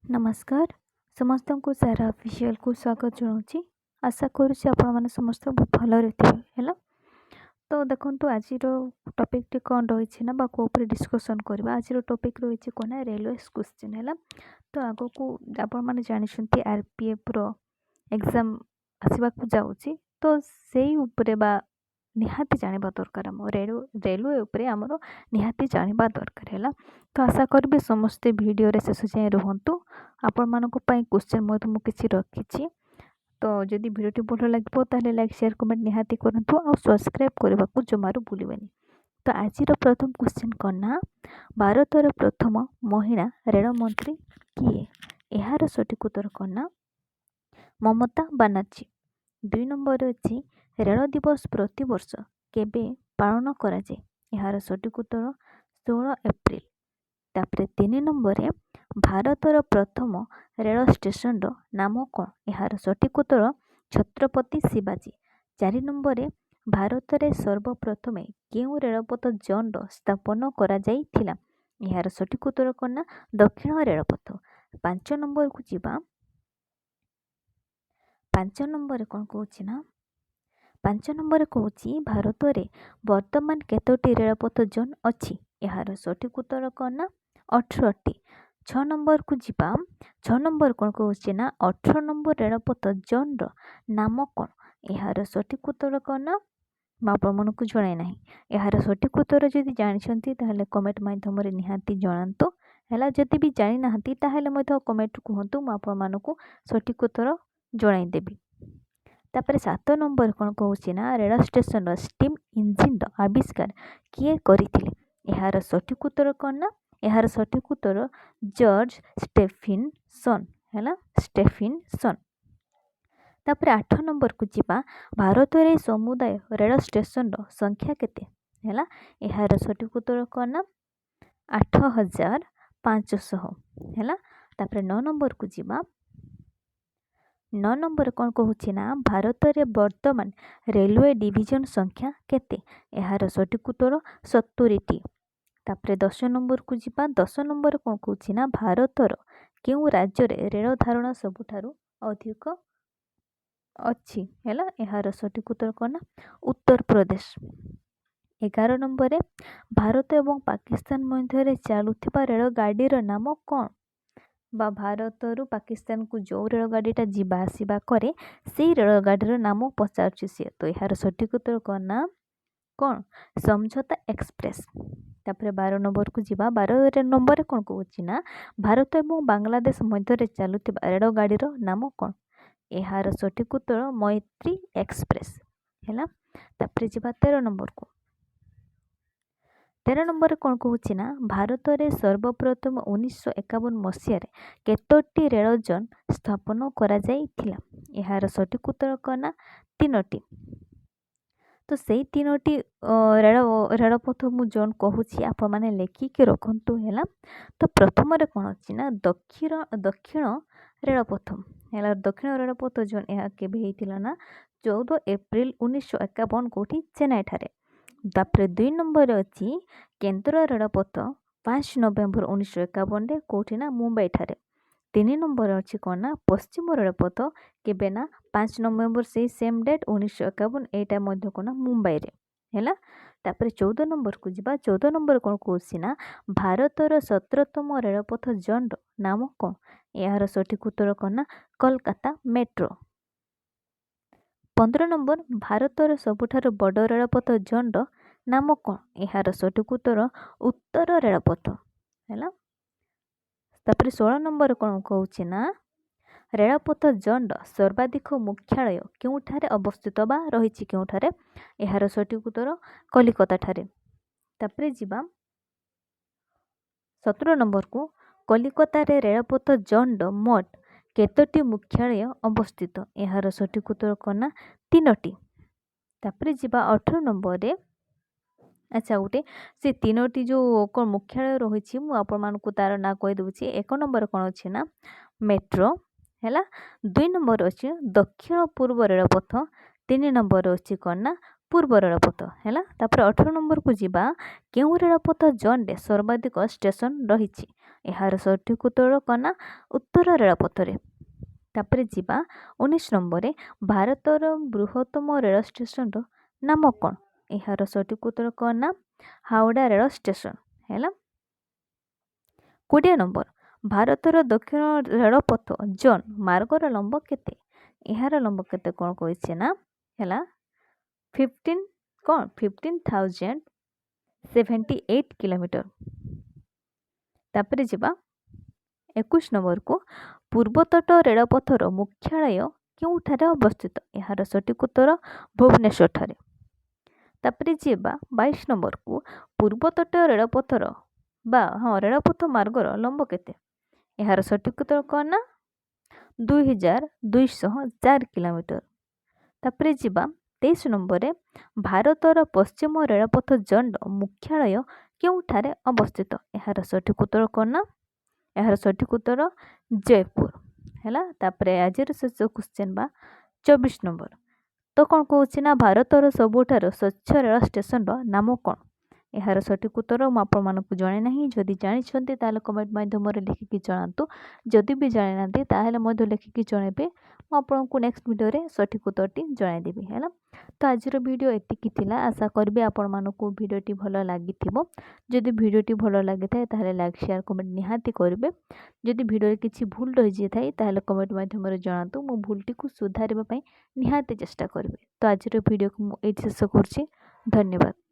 नमस्कार ସମସ୍ତଙ୍କୁ ସାରା ଅଫିସିଆଲକୁ ସ୍ୱାଗତ ଜଣାଉଛି। ଆଶା କରୁଛି ଆପଣମାନେ ସମସ୍ତେ ବହୁତ ଭଲରେ ଥିବେ ହେଲା। ତ ଦେଖନ୍ତୁ ଆଜିର ଟପିକଟି କ'ଣ ରହିଛି ନା ବା କେଉଁ ଉପରେ ଡିସ୍କସନ୍ କରିବା। ଆଜିର ଟପିକ ରହିଛି କ'ଣ ନା ରେଲୱେ କ୍ୱେଶ୍ଚିନ୍ ହେଲା। ତ ଆଗକୁ ଆପଣମାନେ ଜାଣିଛନ୍ତି RPFର ଏକ୍ଜାମ୍ ଆସିବାକୁ ଯାଉଛି। ତ ସେଇ ଉପରେ ବା ନିହାତି ଜାଣିବା ଦରକାର ଆମ ରେଲୱେ ଉପରେ ଆମର ନିହାତି ଜାଣିବା ଦରକାର ହେଲା। ତ ଆଶା କରିବି ସମସ୍ତେ ଭିଡ଼ିଓରେ ଶେଷ ଯାଏଁ ରୁହନ୍ତୁ। ଆପଣମାନଙ୍କ ପାଇଁ କ୍ୱେଶ୍ଚିନ୍ ମଧ୍ୟ ମୁଁ କିଛି ରଖିଛି। ତ ଯଦି ଭିଡ଼ିଓଟି ଭଲ ଲାଗିବ ତାହେଲେ ଲାଇକ୍ ସେୟାର କମେଣ୍ଟ ନିହାତି କରନ୍ତୁ ଆଉ ସବସ୍କ୍ରାଇବ୍ କରିବାକୁ ଜମାରୁ ଭୁଲିବେନି। ତ ଆଜିର ପ୍ରଥମ କ୍ୱେଶ୍ଚିନ୍ କ'ଣ ନା ଭାରତର ପ୍ରଥମ ମହିଳା ରେଳମନ୍ତ୍ରୀ କିଏ? ଏହାର ସଠିକ୍ ଉତ୍ତର କ'ଣ ନା ମମତା ବାନାର୍ଜୀ। 2 ନମ୍ବର ଅଛି ରେଳ ଦିବସ ପ୍ରତିବର୍ଷ କେବେ ପାଳନ କରାଯାଏ? ଏହାର ସଠିକ୍ ଉତ୍ତର 16 ଏପ୍ରିଲ। ତାପରେ 3 ନମ୍ବରରେ ଭାରତର ପ୍ରଥମ ରେଳ ଷ୍ଟେସନର ନାମ କ'ଣ? ଏହାର ସଠିକ୍ ଉତ୍ତର ଛତ୍ରପତି ଶିବାଜୀ। 4 ନମ୍ବରରେ ଭାରତରେ ସର୍ବପ୍ରଥମେ କେଉଁ ରେଳପଥ ଜୋନ୍ର ସ୍ଥାପନ କରାଯାଇଥିଲା? ଏହାର ସଠିକ୍ ଉତ୍ତର କ'ଣ ନା ଦକ୍ଷିଣ ରେଳପଥ। 5 ନମ୍ବରକୁ ଯିବା। 5 ନମ୍ବରରେ କ'ଣ କହୁଛି ନା 5 ନମ୍ବରରେ କହୁଛି ଭାରତରେ ବର୍ତ୍ତମାନ କେତୋଟି ରେଳପଥ ଜୋନ୍ ଅଛି? ଏହାର ସଠିକ୍ ଉତ୍ତର କ'ଣ ନା 18ଟି। 6 ନମ୍ବରକୁ ଯିବା। 6 ନମ୍ବର କ'ଣ କହୁଛି ନା 18 ନମ୍ବର ରେଳପଥ ଜୋନ୍ର ନାମ କ'ଣ? ଏହାର ସଠିକ୍ ଉତ୍ତର କ'ଣ ନା ମୁଁ ଆପଣମାନଙ୍କୁ ଜଣାଇ ନାହିଁ। ଏହାର ସଠିକ୍ ଉତ୍ତର ଯଦି ଜାଣିଛନ୍ତି ତାହେଲେ କମେଣ୍ଟ ମାଧ୍ୟମରେ ନିହାତି ଜଣାନ୍ତୁ ହେଲା। ଯଦି ବି ଜାଣିନାହାନ୍ତି ତାହେଲେ ମଧ୍ୟ କମେଣ୍ଟ କୁହନ୍ତୁ, ମୁଁ ଆପଣମାନଙ୍କୁ ସଠିକ୍ ଉତ୍ତର ଜଣାଇଦେବି। ତାପରେ 7 ନମ୍ବର କ'ଣ କହୁଛି ନା ରେଳ ଷ୍ଟେସନର ଷ୍ଟିମ୍ ଇଞ୍ଜିନ୍ର ଆବିଷ୍କାର କିଏ କରିଥିଲେ? ଏହାର ସଠିକ୍ ଉତ୍ତର କ'ଣ ନା ଏହାର ସଠିକ୍ ଉତ୍ତର ଜର୍ଜ ଷ୍ଟେଫିନସନ୍ ହେଲା, ଷ୍ଟେଫିନସନ୍। ତାପରେ 8 ନମ୍ବରକୁ ଯିବା। ଭାରତରେ ସମୁଦାୟ ରେଳ ଷ୍ଟେସନର ସଂଖ୍ୟା କେତେ? ହେଲା, ଏହାର ସଠିକ୍ ଉତ୍ତର କ'ଣ ନା 8500 ହେଲା। ତାପରେ 9 ନମ୍ବରକୁ ଯିବା। 9 ନମ୍ବର କ'ଣ କହୁଛି ନା ଭାରତରେ ବର୍ତ୍ତମାନ ରେଲୱେ ଡିଭିଜନ ସଂଖ୍ୟା କେତେ? ଏହାର ସଠିକ୍ ଉତ୍ତର 70ଟି। ତାପରେ 10 ନମ୍ବରକୁ ଯିବା। 10 ନମ୍ବର କ'ଣ କହୁଛି ନା ଭାରତର କେଉଁ ରାଜ୍ୟରେ ରେଳ ଧାରଣା ସବୁଠାରୁ ଅଧିକ ଅଛି? ହେଲା, ଏହାର ସଠିକ୍ ଉତ୍ତର କ'ଣ ନା ଉତ୍ତରପ୍ରଦେଶ। 11 ନମ୍ବରରେ ଭାରତ ଏବଂ ପାକିସ୍ତାନ ମଧ୍ୟରେ ଚାଲୁଥିବା ରେଳଗାଡ଼ିର ନାମ କ'ଣ? ବା ଭାରତରୁ ପାକିସ୍ତାନକୁ ଯେଉଁ ରେଳଗାଡ଼ିଟା ଯିବା ଆସିବା କରେ ସେଇ ରେଳଗାଡ଼ିର ନାମ ପଚାରୁଛି ସିଏ। ତ ଏହାର ସଠିକ୍ ଉତ୍ତର କ'ଣ ନା କ'ଣ ସମଝୋତା ଏକ୍ସପ୍ରେସ୍। ତାପରେ 12 ନମ୍ବରକୁ ଯିବା। 12 ନମ୍ବରରେ କ'ଣ କହୁଛି ନା ଭାରତ ଏବଂ ବାଂଲାଦେଶ ମଧ୍ୟରେ ଚାଲୁଥିବା ରେଳଗାଡ଼ିର ନାମ କ'ଣ? ଏହାର ସଠିକ୍ ଉତ୍ତର ମୈତ୍ରୀ ଏକ୍ସପ୍ରେସ୍ ହେଲା। ତାପରେ ଯିବା 13 ନମ୍ବରକୁ। 13 ନମ୍ବରରେ କ'ଣ କହୁଛି ନା ଭାରତରେ ସର୍ବପ୍ରଥମ 1951 ମସିହାରେ କେତୋଟି ରେଳ ଜୋନ୍ ସ୍ଥାପନ କରାଯାଇଥିଲା? ଏହାର ସଠିକ୍ ଉତ୍ତର କ'ଣ ନା 3ଟି। ତ ସେଇ 3ଟି ରେଳପଥ ମୁଁ ଜୋନ୍ କହୁଛି, ଆପଣମାନେ ଲେଖିକି ରଖନ୍ତୁ ହେଲା। ତ ପ୍ରଥମରେ କ'ଣ ଅଛି ନା ଦକ୍ଷିଣ ରେଳପଥ ହେଲା। ଦକ୍ଷିଣ ରେଳପଥ ଜୋନ୍ ଏହା କେବେ ହେଇଥିଲା ନା 14 ଏପ୍ରିଲ 1951 କେଉଁଠି ଚେନ୍ନାଇଠାରେ। ତାପରେ 2 ନମ୍ବରରେ ଅଛି କେନ୍ଦ୍ର ରେଳପଥ 5 ନଭେମ୍ବର 1951ରେ କେଉଁଠି ନା ମୁମ୍ବାଇଠାରେ। 3 ନମ୍ବର ଅଛି କ'ଣ ନା ପଶ୍ଚିମ ରେଳପଥ କେବେ ନା 5 ନଭେମ୍ବର ସେଇ ସେମ୍ ଡେଟ୍ 1951, ଏଇଟା ମଧ୍ୟ କ'ଣ ନା ମୁମ୍ବାଇରେ ହେଲା। ତାପରେ 14 ନମ୍ବରକୁ ଯିବା। 14 ନମ୍ବର କ'ଣ କହୁଛି ନା ଭାରତର 17ତମ ରେଳପଥ ଜୋନ୍ର ନାମ କ'ଣ? ଏହାର ସଠିକ୍ ଉତ୍ତର କ'ଣ ନା କୋଲକାତା ମେଟ୍ରୋ। 15 ନମ୍ବର ଭାରତର ସବୁଠାରୁ ବଡ଼ ରେଳପଥ ଜୋନ୍ର ନାମ କ'ଣ? ଏହାର ସଠିକ୍ ଉତ୍ତର ଉତ୍ତର ରେଳପଥ ହେଲା। ତାପରେ 16 ନମ୍ବର କ'ଣ କହୁଛି ନା ରେଳପଥ ଜୋନ୍ର ସର୍ବାଧିକ ମୁଖ୍ୟାଳୟ କେଉଁଠାରେ ଅବସ୍ଥିତ ବା ରହିଛି କେଉଁଠାରେ? ଏହାର ସଠିକ୍ ଉତ୍ତର କଲିକତାଠାରେ। ତାପରେ ଯିବା 17 ନମ୍ବରକୁ। କଲିକତାରେ ରେଳପଥ ଜୋନ୍ର ମୋଟ କେତୋଟି ମୁଖ୍ୟାଳୟ ଅବସ୍ଥିତ? ଏହାର ସଠିକ୍ ଉତ୍ତର କ'ଣ ନା 3ଟି। ତାପରେ ଯିବା 18 ନମ୍ବରରେ। ଆଚ୍ଛା, ଗୋଟେ ସେ 3ଟି ଯେଉଁ କ'ଣ ମୁଖ୍ୟାଳୟ ରହିଛି ମୁଁ ଆପଣମାନଙ୍କୁ ତାର ନାଁ କହିଦେଉଛି। 1 ନମ୍ବର କ'ଣ ଅଛି ନା ମେଟ୍ରୋ ହେଲା। 2 ନମ୍ବର ଅଛି ଦକ୍ଷିଣ ପୂର୍ବ ରେଳପଥ। 3 ନମ୍ବର ଅଛି କ'ଣ ନା ପୂର୍ବ ରେଳପଥ ହେଲା। ତାପରେ 18 ନମ୍ବରକୁ ଯିବା। କେଉଁ ରେଳପଥ ଜୋନ୍ରେ ସର୍ବାଧିକ ଷ୍ଟେସନ ରହିଛି? ଏହାର ସଠିକ୍ ଉତ୍ତର କ'ଣ ନା ଉତ୍ତର ରେଳପଥରେ। ତାପରେ ଯିବା 19 ନମ୍ବରରେ ଭାରତର ବୃହତ୍ତମ ରେଳ ଷ୍ଟେସନର ନାମ କ'ଣ? ଏହାର ସଠିକ୍ ଉତ୍ତର କ'ଣ ନା ହାଓଡ଼ା ରେଳ ଷ୍ଟେସନ ହେଲା। 20 ନମ୍ବର ଭାରତର ଦକ୍ଷିଣ ରେଳପଥ ଜୋନ୍ ମାର୍ଗର ଲମ୍ବ କେତେ? ଏହାର ଲମ୍ବ କେତେ କ'ଣ କହିছে ନା ହେଲା 15,078 କିଲୋମିଟର। ତାପରେ ଯିବା 21 ନମ୍ବରକୁ ପୂର୍ବତଟ ରେଳପଥର ମୁଖ୍ୟାଳୟ କେଉଁଠାରେ ଅବସ୍ଥିତ? ଏହାର ସଠିକ୍ ଉତ୍ତର ଭୁବନେଶ୍ୱରଠାରେ। ତାପରେ ଯିବା 22 ନମ୍ବରକୁ ପୂର୍ବତଟ ରେଳପଥର ରେଳପଥ ମାର୍ଗର ଲମ୍ବ କେତେ? ଏହାର ସଠିକ୍ ଉତ୍ତର କ'ଣ ନା 2,204 କିଲୋମିଟର। ତାପରେ ଯିବା 23 ନମ୍ବରରେ ଭାରତର ପଶ୍ଚିମ ରେଳପଥ ଜୋନ୍ର ମୁଖ୍ୟାଳୟ କେଉଁଠାରେ ଅବସ୍ଥିତ? ଏହାର ସଠିକ୍ ଉତ୍ତର କ'ଣ ନା ଏହାର ସଠିକ୍ ଉତ୍ତର ଜୟପୁର ହେଲା। ତାପରେ ଆଜିର ଶେଷ କ୍ୱେଶ୍ଚନ୍ ବା 24 ନମ୍ବର ତ କ'ଣ କହୁଛି ନା ଭାରତର ସବୁଠାରୁ ସ୍ୱଚ୍ଛ ରେଳ ଷ୍ଟେସନର ନାମ କ'ଣ? ଏହାର ସଠିକ୍ ଉତ୍ତର ମୁଁ ଆପଣମାନଙ୍କୁ ଜଣେ ନାହିଁ। ଯଦି ଜାଣିଛନ୍ତି ତାହେଲେ କମେଣ୍ଟ ମାଧ୍ୟମରେ ଲେଖିକି ଜଣାନ୍ତୁ। ଯଦି ବି ଜାଣିନାହାନ୍ତି ତାହେଲେ ମଧ୍ୟ ଲେଖିକି ଜଣାଇବେ। ମୁଁ ଆପଣଙ୍କୁ ନେକ୍ସଟ ଭିଡ଼ିଓରେ ସଠିକ୍ ଉତ୍ତରଟି ଜଣାଇଦେବି ହେଲା। ତ ଆଜିର ଭିଡ଼ିଓ ଏତିକି ଥିଲା। ଆଶା କରିବି ଆପଣମାନଙ୍କୁ ଭିଡ଼ିଓଟି ଭଲ ଲାଗିଥିବ। ଯଦି ଭିଡ଼ିଓଟି ଭଲ ଲାଗିଥାଏ ତାହେଲେ ଲାଇକ୍ ସେୟାର କମେଣ୍ଟ ନିହାତି କରିବେ। ଯଦି ଭିଡ଼ିଓରେ କିଛି ଭୁଲ ରହିଯାଇଥାଏ ତାହେଲେ କମେଣ୍ଟ ମାଧ୍ୟମରେ ଜଣାନ୍ତୁ। ମୁଁ ଭୁଲଟିକୁ ସୁଧାରିବା ପାଇଁ ନିହାତି ଚେଷ୍ଟା କରିବି। ତ ଆଜିର ଭିଡ଼ିଓକୁ ମୁଁ ଏଇଠି ଶେଷ କରୁଛି। ଧନ୍ୟବାଦ।